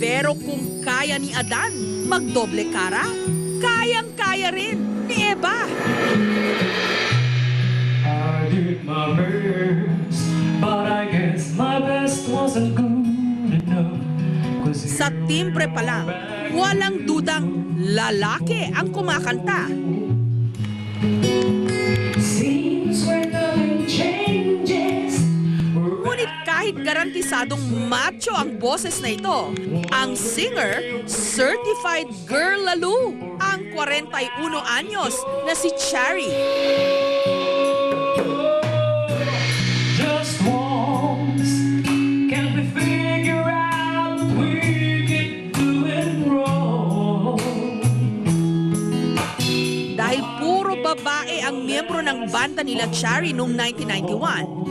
Pero kung kaya ni Adan magdoble kara, kayang-kaya rin ni Eva. I did my best, but I guess my best wasn't good enough. Sa timbre pa lang, walang dudang lalaki ang kumakanta. Seems where nothing changes. Ngunit kahit garantisadong macho ang boses na ito, ang singer, certified girl lalo, ang 41 anyos na si Chari. Just once, can we figure out we get doing wrong? Dahil puro babae ang miyembro ng banda nila Chari noong 1991,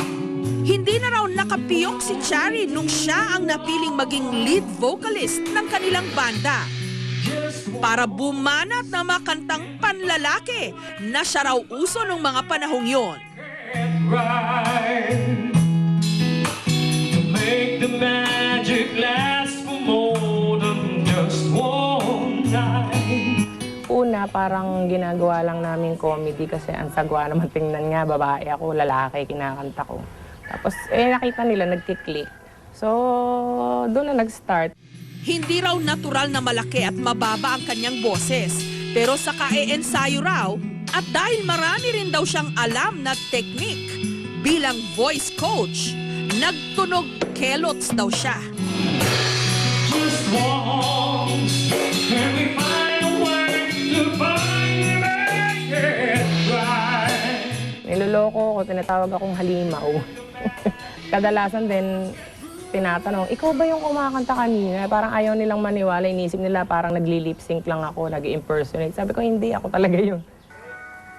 hindi na raw nakapiyok si Chari nung siya ang napiling maging lead vocalist ng kanilang banda. Para bumanat na makantang panlalaki na siya raw uso nung mga panahong yon. Right to make the magic last for more than just one night. Una, parang ginagawa lang namin comedy kasi ang sagwa naman tingnan nga, babae ako, lalaki, kinakanta ko. Tapos, nakita nila, nagkiklik. So, doon na nag-start. Hindi raw natural na malaki at mababa ang kanyang boses. Pero sa kae-ensayo raw, at dahil marami rin daw siyang alam na technique bilang voice coach, nagtunog kelots daw siya. Just once, can we find a way to finally make it right? Niloloko ko, tinatawag akong halimaw. Kadalasan din, tinatanong, ikaw ba yung kumakanta kanina? Parang ayaw nilang maniwala, inisip nila parang nagli-lip-sync lang ako, nag-impersonate. Sabi ko, hindi, ako talaga yun.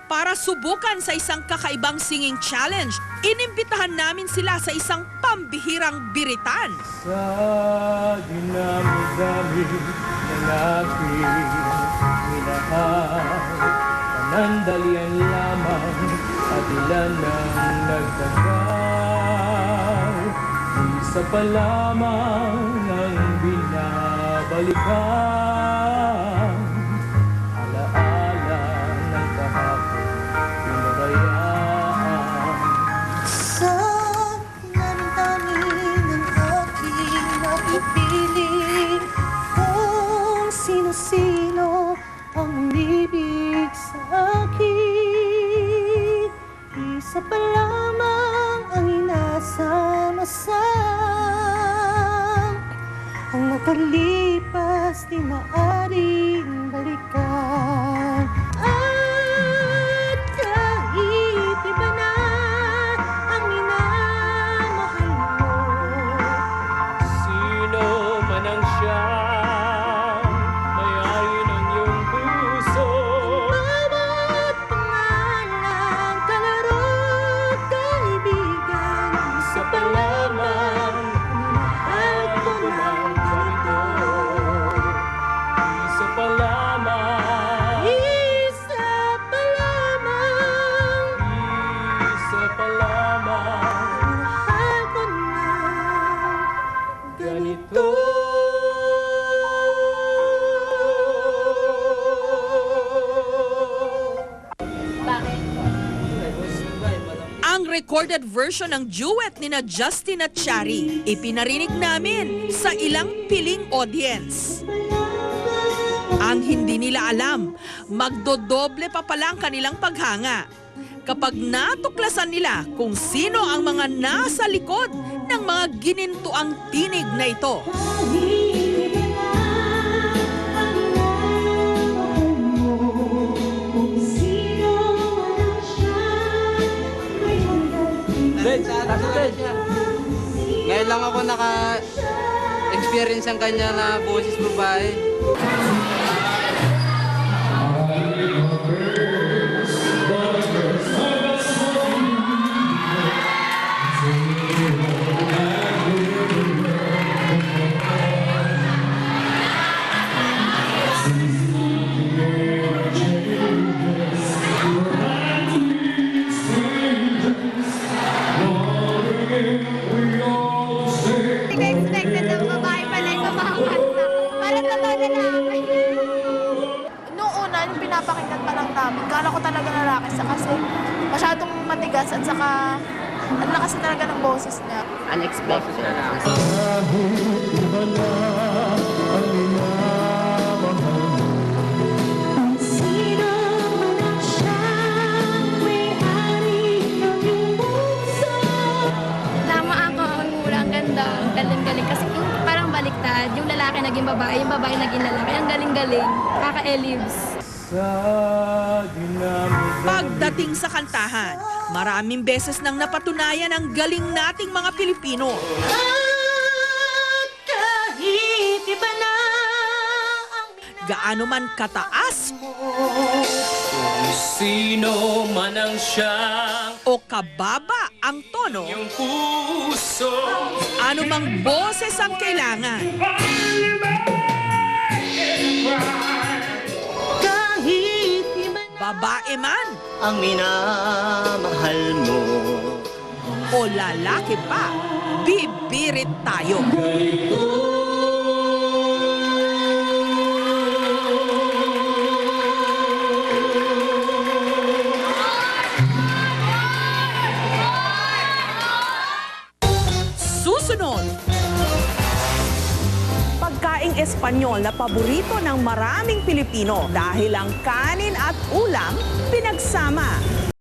Para subukan sa isang kakaibang singing challenge, inimbitahan namin sila sa isang pambihirang biritan. Sa dinami-dami ng aking minahal, panandalian lamang at ilan ang nagtagal. Isa pa lamang ang binabalikan, alaala ng kahapon, pinabayaan. Sa pinandanin ng aking napipiling, kung sino-sino ang umibig sa akin, isa pa lamang ang inasama-sam. Ang nakalipas di maaring balikan. At kahit iba na ang minamahal mo, Sino man ang siyang may-ari ng iyong puso, bawat pangalan, kalaro't kaibigan, isa pa lamang mahal ko ng ganito. isa pa lamang, Isa pa lamang, isa pa lamang, mahal ko ng ganito. Ang recorded version ng duet ni na Justin at Chari, ipinarinig namin sa ilang piling audience. Ang hindi nila alam, magdodoble pa pala ang kanilang paghanga kapag natuklasan nila kung sino ang mga nasa likod ng mga ginintuang tinig na ito. Ngayon lang ako naka-experience ng kanya na boses babae. Expected ng babae pala yung kumakanta. Noong una, yung pinapakinggan pa lang namin, kala ko talaga lalaki siya kasi masyadong matigas at saka ang lakas talaga ng boses niya. Unexpected. Sino man ang siyang may-ari ng iyong puso. Tama ako, ang mura, ang ganda, ang galing-galing. Kasi yung parang baliktad, yung lalaki naging babae, yung babae naging lalaki. Ang galing-galing, kaka-elibs. Pagdating sa kantahan, maraming beses nang napatunayan ang galing nating mga Pilipino. At kahit iba na ang Gaano man kataas Sino man ang siyang o kababa ang tono, iyong puso. anumang boses ang kailangan. kahit iba na Babae man ang minamahal mo. o lalaki pa, bibirit tayo. Susunod, Pagkaing Espanyol na paborito ng maraming Pilipino dahil ang kanin at ulam pinagsama.